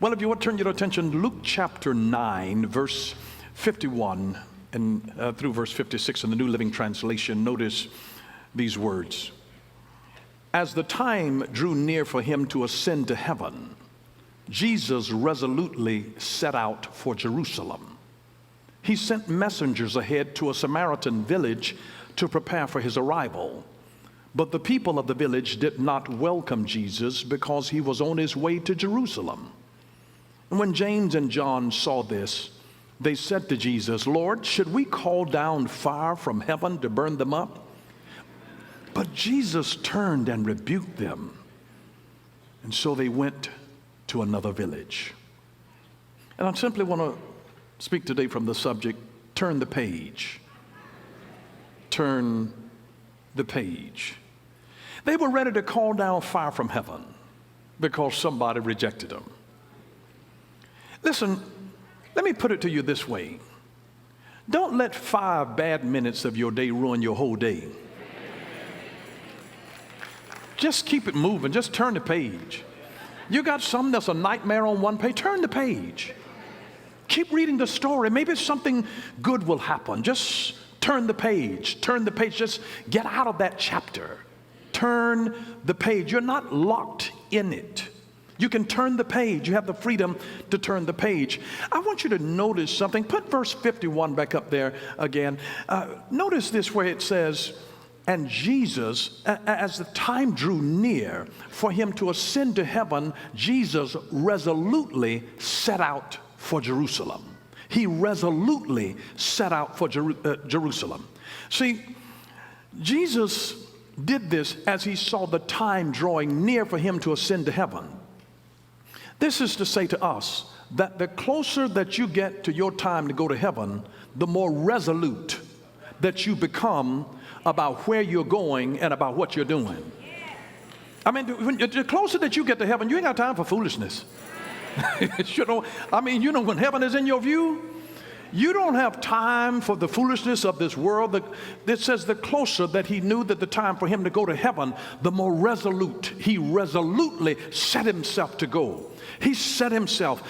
Well, if you would turn your attention to Luke chapter 9, verse 51 and through verse 56 in the New Living Translation, notice these words. As the time drew near for him to ascend to heaven, Jesus resolutely set out for Jerusalem. He sent messengers ahead to a Samaritan village to prepare for his arrival. But the people of the village did not welcome Jesus because he was on his way to Jerusalem. And when James and John saw this, they said to Jesus, "Lord, should we call down fire from heaven to burn them up?" But Jesus turned and rebuked them. And so they went to another village. And I simply want to speak today from the subject, turn the page. Turn the page. They were ready to call down fire from heaven because somebody rejected them. Listen, let me put it to you this way. Don't let 5 bad minutes of your day ruin your whole day. Just keep it moving. Just turn the page. You got something that's a nightmare on one page, turn the page. Keep reading the story. Maybe something good will happen. Just turn the page. Turn the page. Just get out of that chapter. Turn the page. You're not locked in it. You can turn the page. You have the freedom to turn the page. I want you to notice something. Put verse 51 back up there again. Notice this where it says, and Jesus, as the time drew near for him to ascend to heaven, Jesus resolutely set out for Jerusalem. He resolutely set out for Jerusalem. See, Jesus did this as he saw the time drawing near for him to ascend to heaven. This is to say to us that the closer that you get to your time to go to heaven, the more resolute that you become about where you're going and about what you're doing. I mean, the closer that you get to heaven, you ain't got time for foolishness. When heaven is in your view, you don't have time for the foolishness of this world. It says the closer that he knew that the time for him to go to heaven, the more resolute. He resolutely set himself to go. He set himself.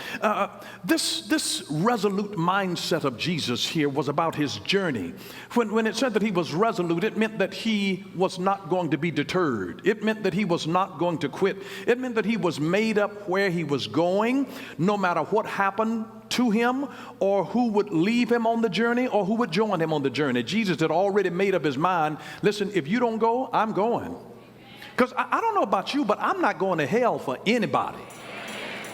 This resolute mindset of Jesus here was about his journey. When it said that he was resolute, it meant that he was not going to be deterred. It meant that he was not going to quit. It meant that he was made up where he was going, no matter what happened to him or who would leave him on the journey or who would join him on the journey. Jesus had already made up his mind. Listen, if you don't go, I'm going. Because I don't know about you, but I'm not going to hell for anybody.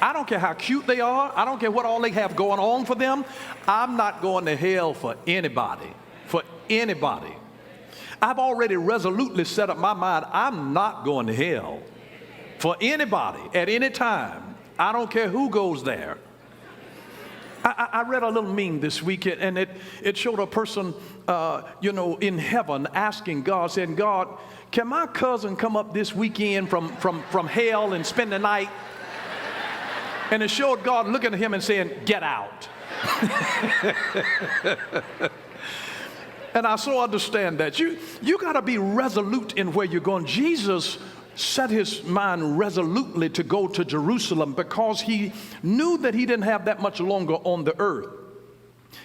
I don't care how cute they are. I don't care what all they have going on for them. I'm not going to hell for anybody. For anybody. I've already resolutely set up my mind. I'm not going to hell for anybody at any time. I don't care who goes there. I read a little meme this week, and it showed a person, in heaven asking God, saying, "God, can my cousin come up this weekend from hell and spend the night?" And it showed God looking at him and saying, "Get out." And I so understand that. You got to be resolute in where you're going. Jesus set his mind resolutely to go to Jerusalem because he knew that he didn't have that much longer on the earth.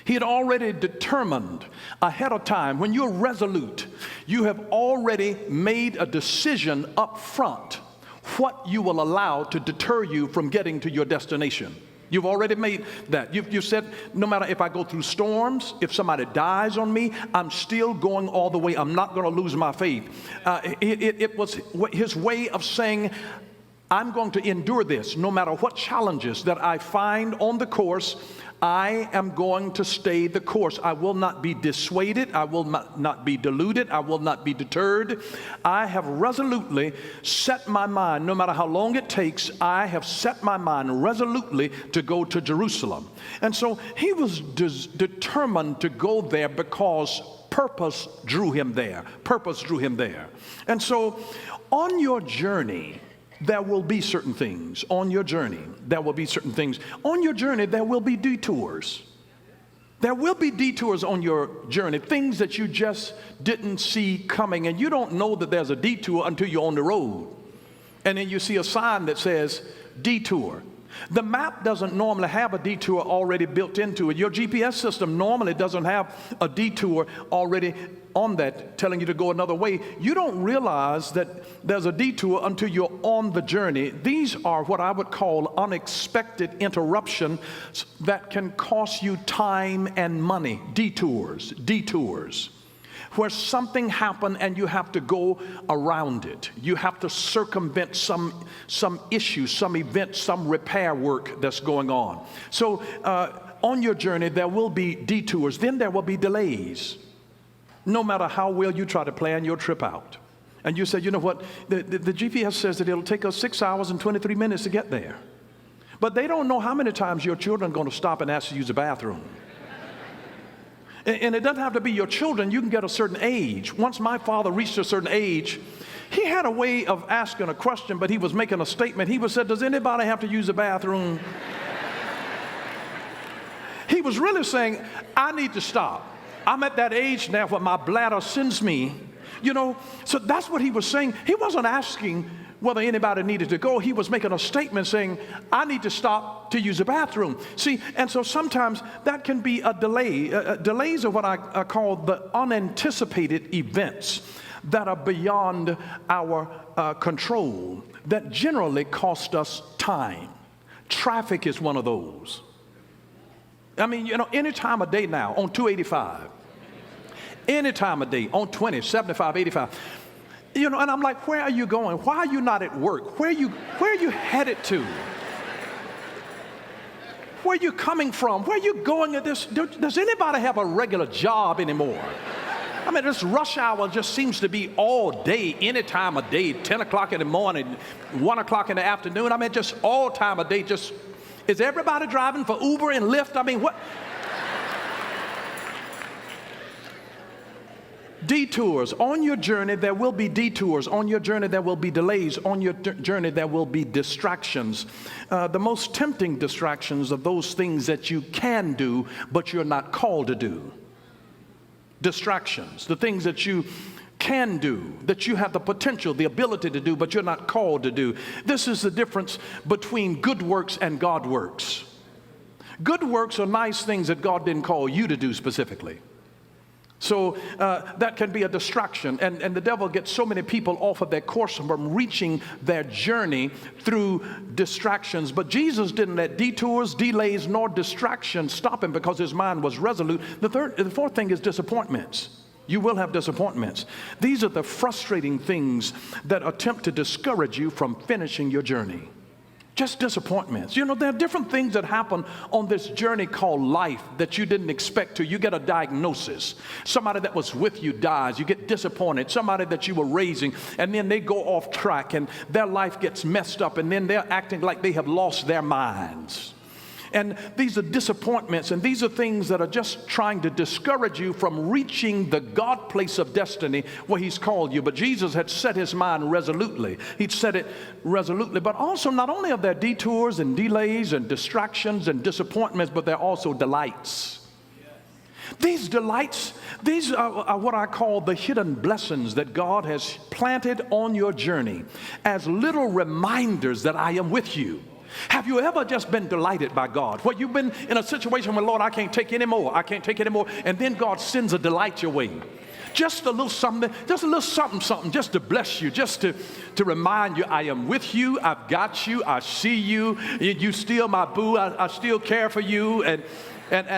He had already determined ahead of time. When you're resolute, you have already made a decision up front what you will allow to deter you from getting to your destination. You've already made that. You've said, no matter if I go through storms, if somebody dies on me, I'm still going all the way. I'm not going to lose my faith. It was his way of saying, I'm going to endure this. No matter what challenges that I find on the course, I am going to stay the course. I will not be dissuaded. I will not be deluded. I will not be deterred. I have resolutely set my mind, no matter how long it takes, I have set my mind resolutely to go to Jerusalem. And so he was determined to go there because purpose drew him there. Purpose drew him there. And so on your journey, there will be certain things. On your journey, there will be certain things. On your journey, there will be detours. There will be detours on your journey, things that you just didn't see coming, and you don't know that there's a detour until you're on the road. And then you see a sign that says, detour, The map doesn't normally have a detour already built into it. Your GPS system normally doesn't have a detour already on that telling you to go another way. You don't realize that there's a detour until you're on the journey. These are what I would call unexpected interruptions that can cost you time and money. Detours. Where something happened and you have to go around it. You have to circumvent some issue, some event, some repair work that's going on. So on your journey, there will be detours. Then there will be delays. No matter how well you try to plan your trip out. And you say, you know what, the GPS says that it'll take us 6 hours and 23 minutes to get there. But they don't know how many times your children are going to stop and ask to use the bathroom. And it doesn't have to be your children. You can get a certain age. Once my father reached a certain age, he had a way of asking a question, but he was making a statement. He said, does anybody have to use the bathroom? He was really saying, I need to stop. I'm at that age now where my bladder sends me, so that's what he was saying. He wasn't asking whether anybody needed to go. He was making a statement saying, I need to stop to use the bathroom. See, and so sometimes that can be a delay. Delays are what I call the unanticipated events that are beyond our control, that generally cost us time. Traffic is one of those. I mean, any time of day now on 285, any time of day on 20, 75, 85, and I'm like, where are you going? Why are you not at work? Where are you headed to? Where are you coming from? Where are you going at this? Does anybody have a regular job anymore? I mean, this rush hour just seems to be all day, any time of day, 10 o'clock in the morning, 1 o'clock in the afternoon. I mean, just all time of day. Just, is everybody driving for Uber and Lyft? I mean, what? Detours. On your journey, there will be detours. On your journey, there will be delays. On your journey, there will be distractions. The most tempting distractions are those things that you can do, but you're not called to do. Distractions. The things that you can do, that you have the potential, the ability to do, but you're not called to do. This is the difference between good works and God works. Good works are nice things that God didn't call you to do specifically. So that can be a distraction, and the devil gets so many people off of their course from reaching their journey through distractions. But Jesus didn't let detours, delays, nor distractions stop him because his mind was resolute. The fourth thing is disappointments. You will have disappointments. These are the frustrating things that attempt to discourage you from finishing your journey. Just disappointments. There are different things that happen on this journey called life that you didn't expect to. You get a diagnosis. Somebody that was with you dies. You get disappointed. Somebody that you were raising, and then they go off track, and their life gets messed up, and then they're acting like they have lost their minds. And these are disappointments, and these are things that are just trying to discourage you from reaching the God place of destiny where he's called you. But Jesus had set his mind resolutely. He'd set it resolutely. But also, not only are there detours and delays and distractions and disappointments, but there are also delights. These delights, these are what I call the hidden blessings that God has planted on your journey as little reminders that I am with you. Have you ever just been delighted by God? Where you've been in a situation where, Lord, I can't take any more. I can't take any more. And then God sends a delight your way. Just a little something, just to bless you, just to remind you, I am with you. I've got you. I see you. You still my boo. I still care for you. And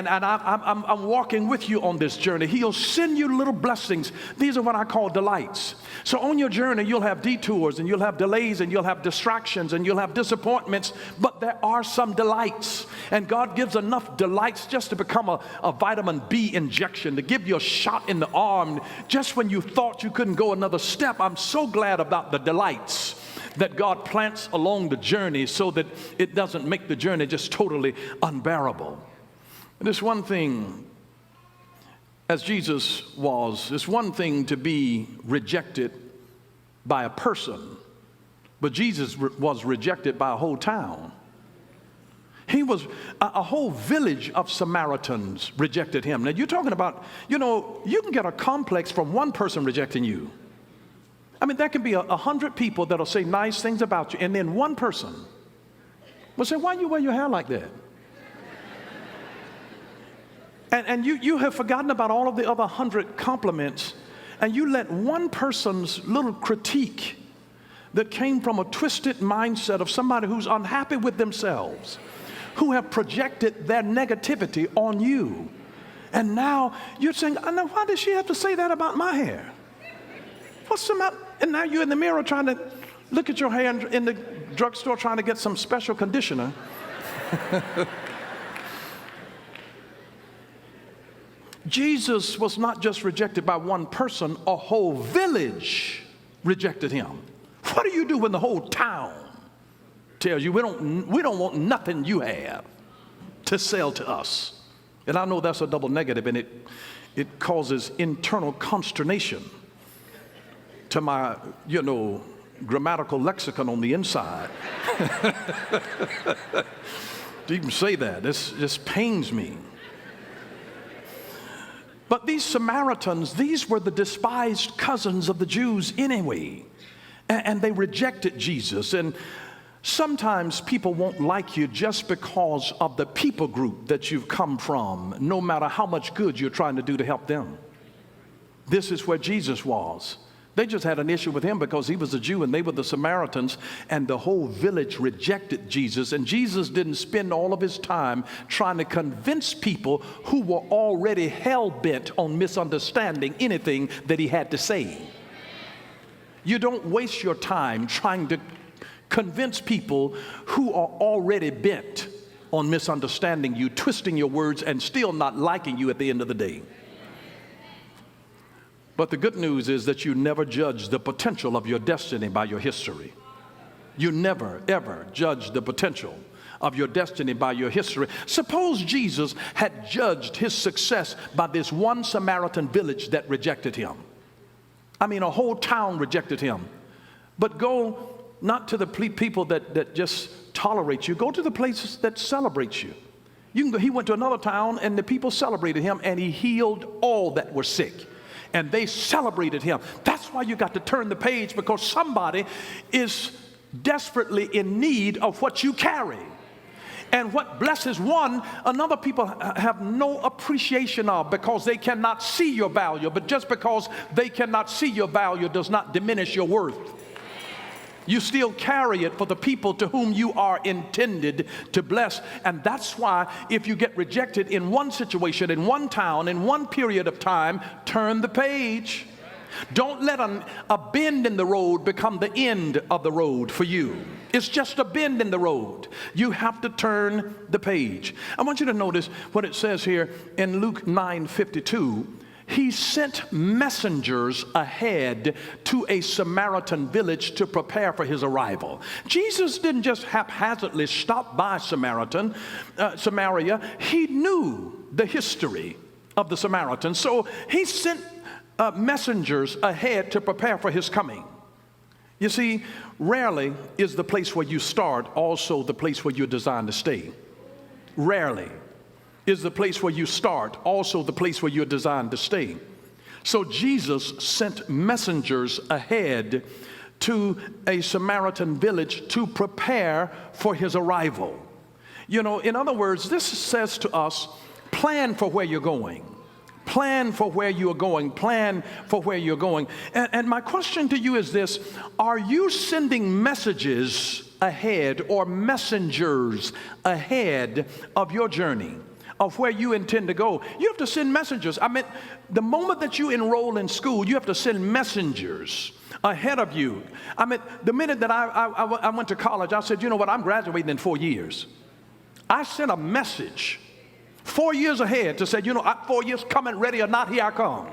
I'm walking with you on this journey. He'll send you little blessings. These are what I call delights. So on your journey, you'll have detours, and you'll have delays, and you'll have distractions, and you'll have disappointments, but there are some delights. And God gives enough delights just to become a vitamin B injection, to give you a shot in the arm just when you thought you couldn't go another step. I'm so glad about the delights that God plants along the journey so that it doesn't make the journey just totally unbearable. There's one thing, as Jesus was, it's one thing to be rejected by a person, but Jesus was rejected by a whole town. He was, a whole village of Samaritans rejected him. Now you're talking about, you can get a complex from one person rejecting you. I mean, there can be 100 people that'll say nice things about you, and then one person Well, say, why you wear your hair like that? And you have forgotten about all of the other 100 compliments, and you let one person's little critique that came from a twisted mindset of somebody who's unhappy with themselves, who have projected their negativity on you. And now you're saying, now why does she have to say that about my hair? What's the matter? And now you're in the mirror trying to look at your hair in the drugstore trying to get some special conditioner. Jesus was not just rejected by one person, a whole village rejected him. What do you do when the whole town tells you we don't want nothing you have to sell to us? And I know that's a double negative, and it causes internal consternation to my, grammatical lexicon on the inside. To even say that, this just pains me. But these Samaritans, these were the despised cousins of the Jews anyway. And they rejected Jesus. And sometimes people won't like you just because of the people group that you've come from, no matter how much good you're trying to do to help them. This is where Jesus was. They just had an issue with him because he was a Jew and they were the Samaritans, and the whole village rejected Jesus. And Jesus didn't spend all of his time trying to convince people who were already hell-bent on misunderstanding anything that he had to say. You don't waste your time trying to convince people who are already bent on misunderstanding you, twisting your words, and still not liking you at the end of the day. But the good news is that you never judge the potential of your destiny by your history. You never, ever judge the potential of your destiny by your history. Suppose Jesus had judged his success by this one Samaritan village that rejected him. I mean, a whole town rejected him. But go not to the people that just tolerate you. Go to the places that celebrate you. He went to another town, and the people celebrated him, and he healed all that were sick. And they celebrated him. That's why you got to turn the page, because somebody is desperately in need of what you carry. And what blesses one, another people have no appreciation of, because they cannot see your value. But just because they cannot see your value does not diminish your worth. You still carry it for the people to whom you are intended to bless. And that's why if you get rejected in one situation, in one town, in one period of time, turn the page. Don't let a bend in the road become the end of the road for you. It's just a bend in the road. You have to turn the page. I want you to notice what it says here in Luke 9:52. He sent messengers ahead to a Samaritan village to prepare for his arrival. Jesus didn't just haphazardly stop by Samaria. He knew the history of the Samaritans. So he sent messengers ahead to prepare for his coming. You see, rarely is the place where you start also the place where you're designed to stay. Rarely is the place where you start also the place where you're designed to stay. So Jesus sent messengers ahead to a Samaritan village to prepare for his arrival. In other words, this says to us, plan for where you're going. Plan for where you're going. Plan for where you're going. And my question to you is this: are you sending messages ahead or messengers ahead of your journey, of where you intend to go? You have to send messengers. I mean, the moment that you enroll in school, you have to send messengers ahead of you. I mean, the minute that I went to college, I said, you know what, I'm graduating in 4 years. I sent a message 4 years ahead to say, 4 years coming, ready or not, here I come.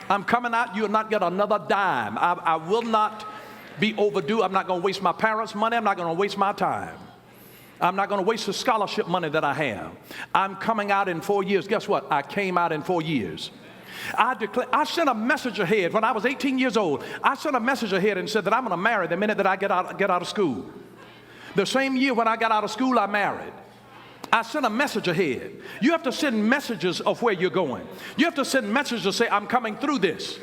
I'm coming out. You'll not get another dime. I will not be overdue. I'm not going to waste my parents' money. I'm not going to waste my time. I'm not going to waste the scholarship money that I have. I'm coming out in 4 years. Guess what? I came out in 4 years. I sent a message ahead when I was 18 years old. I sent a message ahead and said that I'm going to marry the minute that I get out of school. The same year when I got out of school, I married. I sent a message ahead. You have to send messages of where you're going. You have to send messages to say, I'm coming through this.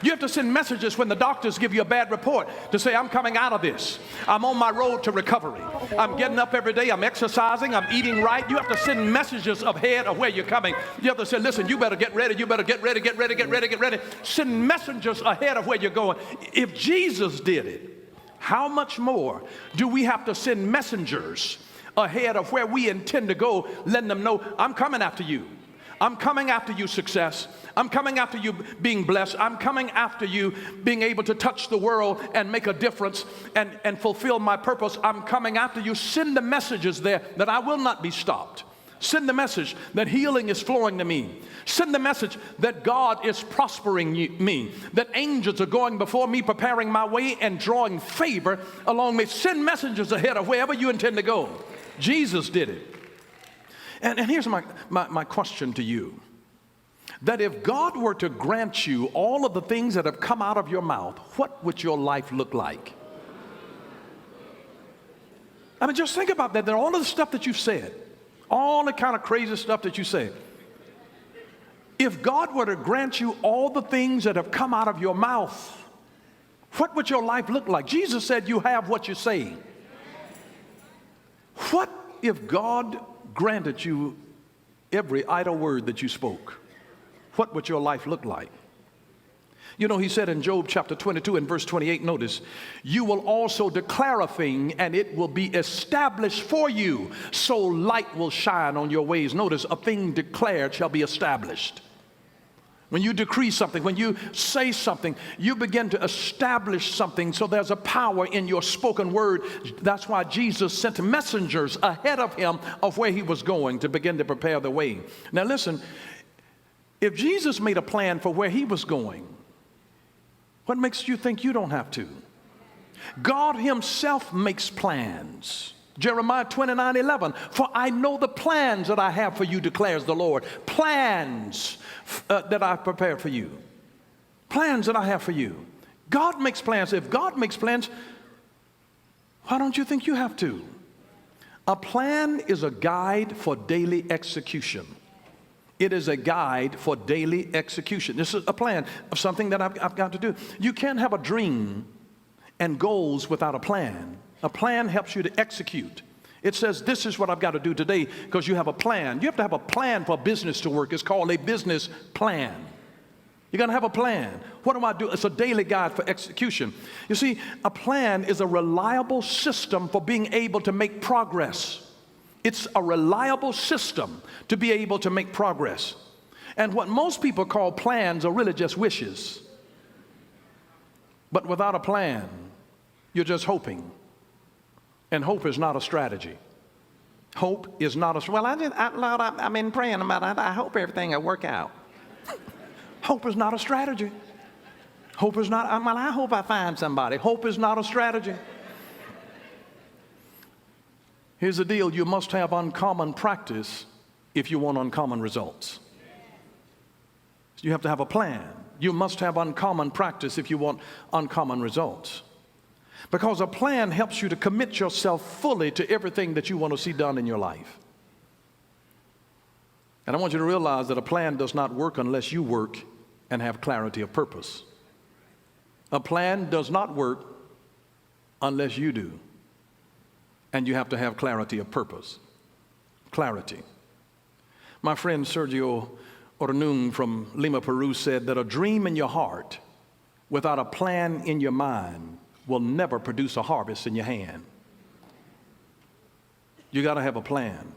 You have to send messages when the doctors give you a bad report to say, I'm coming out of this. I'm on my road to recovery. I'm getting up every day. I'm exercising. I'm eating right. You have to send messages ahead of where you're coming. You have to say, listen, you better get ready. You better get ready, get ready, get ready, get ready. Send messengers ahead of where you're going. If Jesus did it, how much more do we have to send messengers ahead of where we intend to go, letting them know, I'm coming after you. I'm coming after you, success. I'm coming after you being blessed. I'm coming after you being able to touch the world and make a difference and fulfill my purpose. I'm coming after you. Send the messages there that I will not be stopped. Send the message that healing is flowing to me. Send the message that God is prospering me, that angels are going before me, preparing my way and drawing favor along me. Send messengers ahead of wherever you intend to go. Jesus did it. And here's my question to you. That if God were to grant you all of the things that have come out of your mouth, what would your life look like? I mean, just think about that. All of the stuff that you've said, all the kind of crazy stuff that you say. If God were to grant you all the things that have come out of your mouth, what would your life look like? Jesus said you have what you say. What if God granted you every idle word that you spoke? What would your life look like? You know, he said in Job chapter 22 and verse 28, notice, you will also declare a thing and it will be established for you, so light will shine on your ways. Notice, a thing declared shall be established. When you decree something, when you say something, you begin to establish something, so there's a power in your spoken word. That's why Jesus sent messengers ahead of him of where he was going to begin to prepare the way. Now listen, if Jesus made a plan for where he was going, what makes you think you don't have to? God himself makes plans. Jeremiah 29:11, for I know the plans that I have for you, declares the Lord. Plans that I've prepared for you. Plans that I have for you. God makes plans. If God makes plans, why don't you think you have to? A plan is a guide for daily execution. It is a guide for daily execution. This is a plan of something that I've got to do. You can't have a dream and goals without a plan. A plan helps you to execute. It says, this is what I've got to do today, because you have a plan. You have to have a plan for business to work. It's called a business plan. You're going to have a plan. What do I do? It's a daily guide for execution. You see, a plan is a reliable system for being able to make progress. It's a reliable system to be able to make progress. And what most people call plans are really just wishes. But without a plan, you're just hoping. And hope is not a strategy. Hope is not a, well, Lord, I've been praying about it. I hope everything will work out. Hope is not a strategy. Hope is not, well, I hope I find somebody. Hope is not a strategy. Here's the deal. You must have uncommon practice if you want uncommon results. You have to have a plan. You must have uncommon practice if you want uncommon results. Because a plan helps you to commit yourself fully to everything that you want to see done in your life. And I want you to realize that a plan does not work unless you work and have clarity of purpose. A plan does not work unless you do. And you have to have clarity of purpose. Clarity. My friend Sergio Ornung from Lima, Peru said that a dream in your heart without a plan in your mind will never produce a harvest in your hand. You got to have a plan.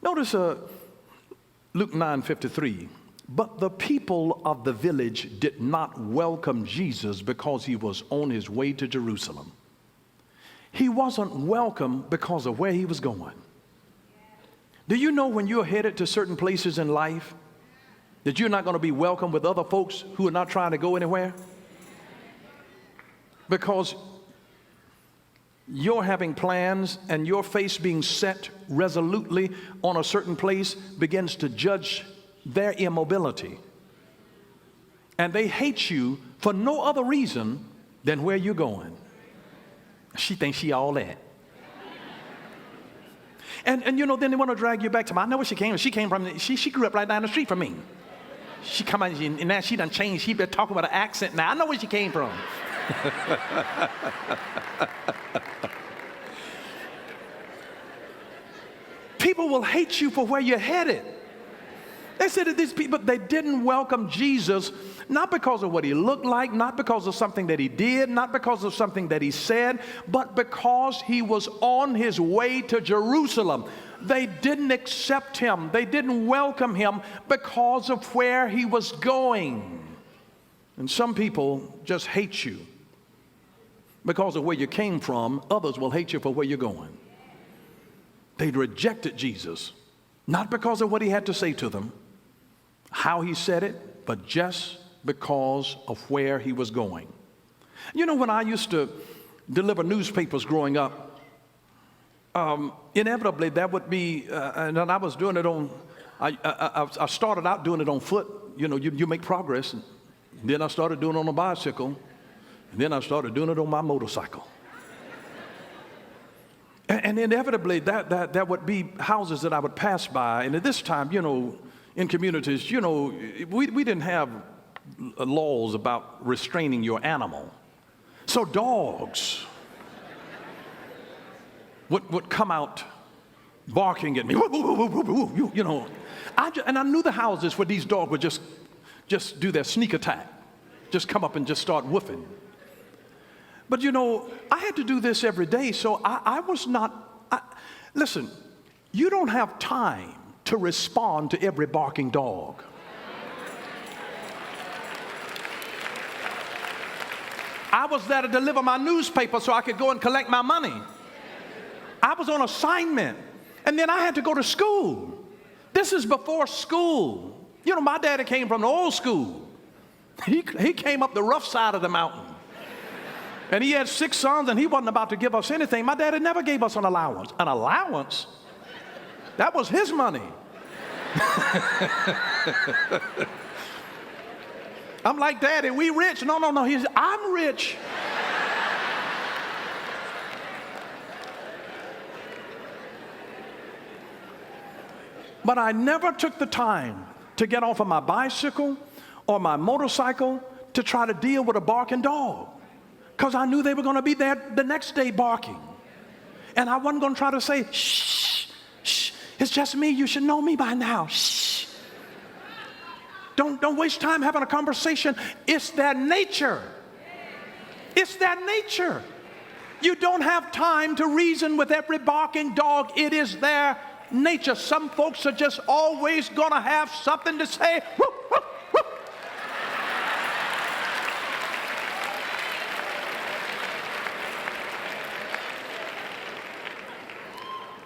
Notice Luke 9:53. But the people of the village did not welcome Jesus because he was on his way to Jerusalem. He wasn't welcome because of where he was going. Do you know when you're headed to certain places in life that you're not going to be welcome with other folks who are not trying to go anywhere? Because you're having plans and your face being set resolutely on a certain place begins to judge their immobility. And they hate you for no other reason than where you're going. She thinks she all that. And you know, then they want to drag you back to I know where she came from. She grew up right down the street from me. she come out and now she done changed. She been talking with an accent now. I know where she came from. People will hate you for where you're headed. They said that these people, they didn't welcome Jesus, not because of what he looked like, not because of something that he did, not because of something that he said, but because he was on his way to Jerusalem. They didn't accept him. They didn't welcome him because of where he was going. And some people just hate you because of where you came from. Others will hate you for where you're going. They rejected Jesus, not because of what he had to say to them, how he said it, but just because of where he was going. You know, when I used to deliver newspapers growing up, inevitably that would be, and I was doing it on, I started out doing it on foot. You know, you make progress. And then I started doing it on a bicycle. And then I started doing it on my motorcycle. And inevitably that would be houses that I would pass by. And at this time, you know, in communities, you know, we didn't have laws about restraining your animal. So dogs would come out barking at me, you know. And I knew the houses where these dogs would just do their sneak attack, just come up and just start woofing. But you know, I had to do this every day, so I was not, listen, you don't have time to respond to every barking dog. I was there to deliver my newspaper so I could go and collect my money. I was on assignment, and then I had to go to school. This is before school. You know, my daddy came from the old school. He came up the rough side of the mountain. And he had 6 sons, and he wasn't about to give us anything. My daddy never gave us an allowance. An allowance? That was his money. I'm like, Daddy, we rich. No. I'm rich. But I never took the time to get off of my bicycle or my motorcycle to try to deal with a barking dog, because I knew they were going to be there the next day barking. And I wasn't going to try to say, shh, shh, it's just me. You should know me by now. Shh. Don't waste time having a conversation. It's their nature. It's their nature. You don't have time to reason with every barking dog. It is their nature. Some folks are just always going to have something to say. Whoop, whoop, whoop.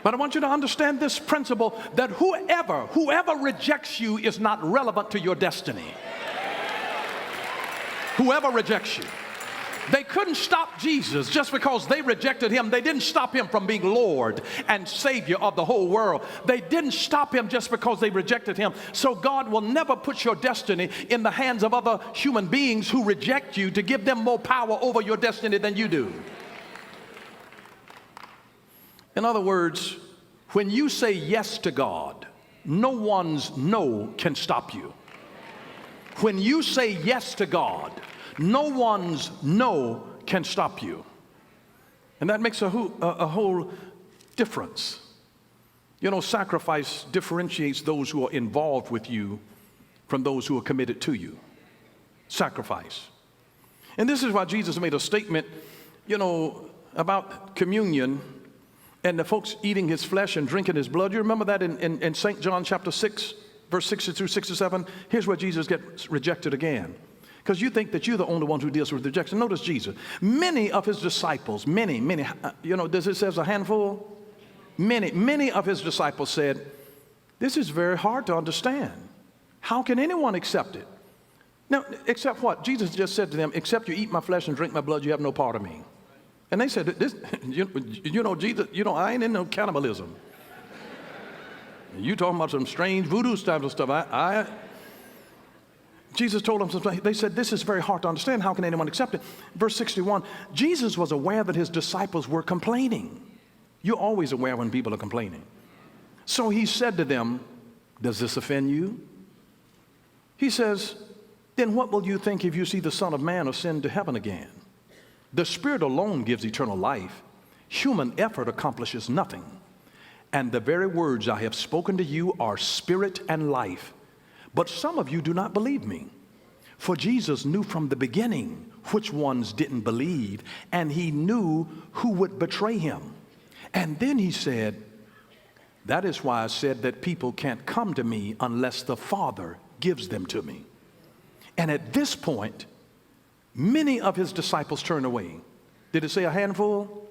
But I want you to understand this principle, that whoever rejects you is not relevant to your destiny. Whoever rejects you. They couldn't stop Jesus just because they rejected him. They didn't stop him from being Lord and Savior of the whole world. They didn't stop him just because they rejected him. So God will never put your destiny in the hands of other human beings who reject you to give them more power over your destiny than you do. In other words, when you say yes to God, no one's no can stop you. When you say yes to God, no one's no can stop you. And that makes a whole difference. You know, sacrifice differentiates those who are involved with you from those who are committed to you. Sacrifice. And this is why Jesus made a statement, you know, about communion and the folks eating his flesh and drinking his blood. You remember that in St. John chapter 6, verse 60 through 67? Here's where Jesus gets rejected again. Because you think that you're the only one who deals with rejection. Notice Jesus. Many of his disciples, many, you know, does it say a handful? Many of his disciples said, this is very hard to understand. How can anyone accept it? Now, except what? Jesus just said to them, except you eat my flesh and drink my blood, you have no part of me. And they said, this, you know, Jesus, you know, I ain't in no cannibalism. You talking about some strange voodoo type of stuff. Jesus told them something. They said, this is very hard to understand. How can anyone accept it? Verse 61, Jesus was aware that his disciples were complaining. You're always aware when people are complaining. So he said to them, does this offend you? He says, then what will you think if you see the Son of Man ascend to heaven again? The Spirit alone gives eternal life. Human effort accomplishes nothing. And the very words I have spoken to you are spirit and life. But some of you do not believe me. For Jesus knew from the beginning which ones didn't believe, and he knew who would betray him. And then he said, that is why I said that people can't come to me unless the Father gives them to me. And at this point, many of his disciples turned away. Did it say a handful?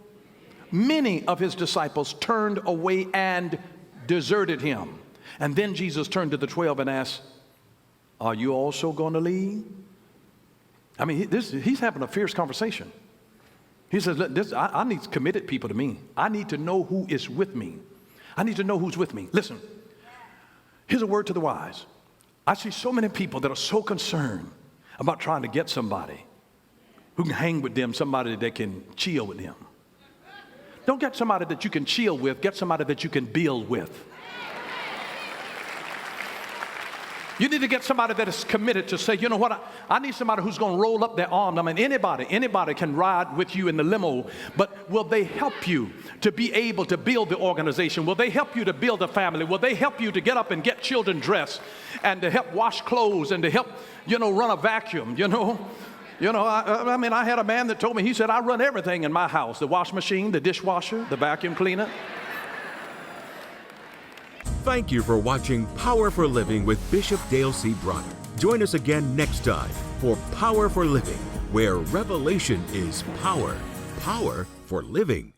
Many of his disciples turned away and deserted him. And then Jesus turned to the 12 and asked, are you also going to leave? I mean, he's having a fierce conversation. He says, I need committed people to me. I need to know who is with me. I need to know who's with me. Listen, here's a word to the wise. I see so many people that are so concerned about trying to get somebody who can hang with them, somebody that can chill with them. Don't get somebody that you can chill with, get somebody that you can build with. You need to get somebody that is committed to say, you know what, I need somebody who's going to roll up their arms. I mean, anybody can ride with you in the limo, but will they help you to be able to build the organization? Will they help you to build a family? Will they help you to get up and get children dressed and to help wash clothes and to help, run a vacuum, I mean, I had a man that told me, he said, I run everything in my house, the wash machine, the dishwasher, the vacuum cleaner. Thank you for watching Power for Living with Bishop Dale C. Bronner. Join us again next time for Power for Living, where revelation is power. Power for living.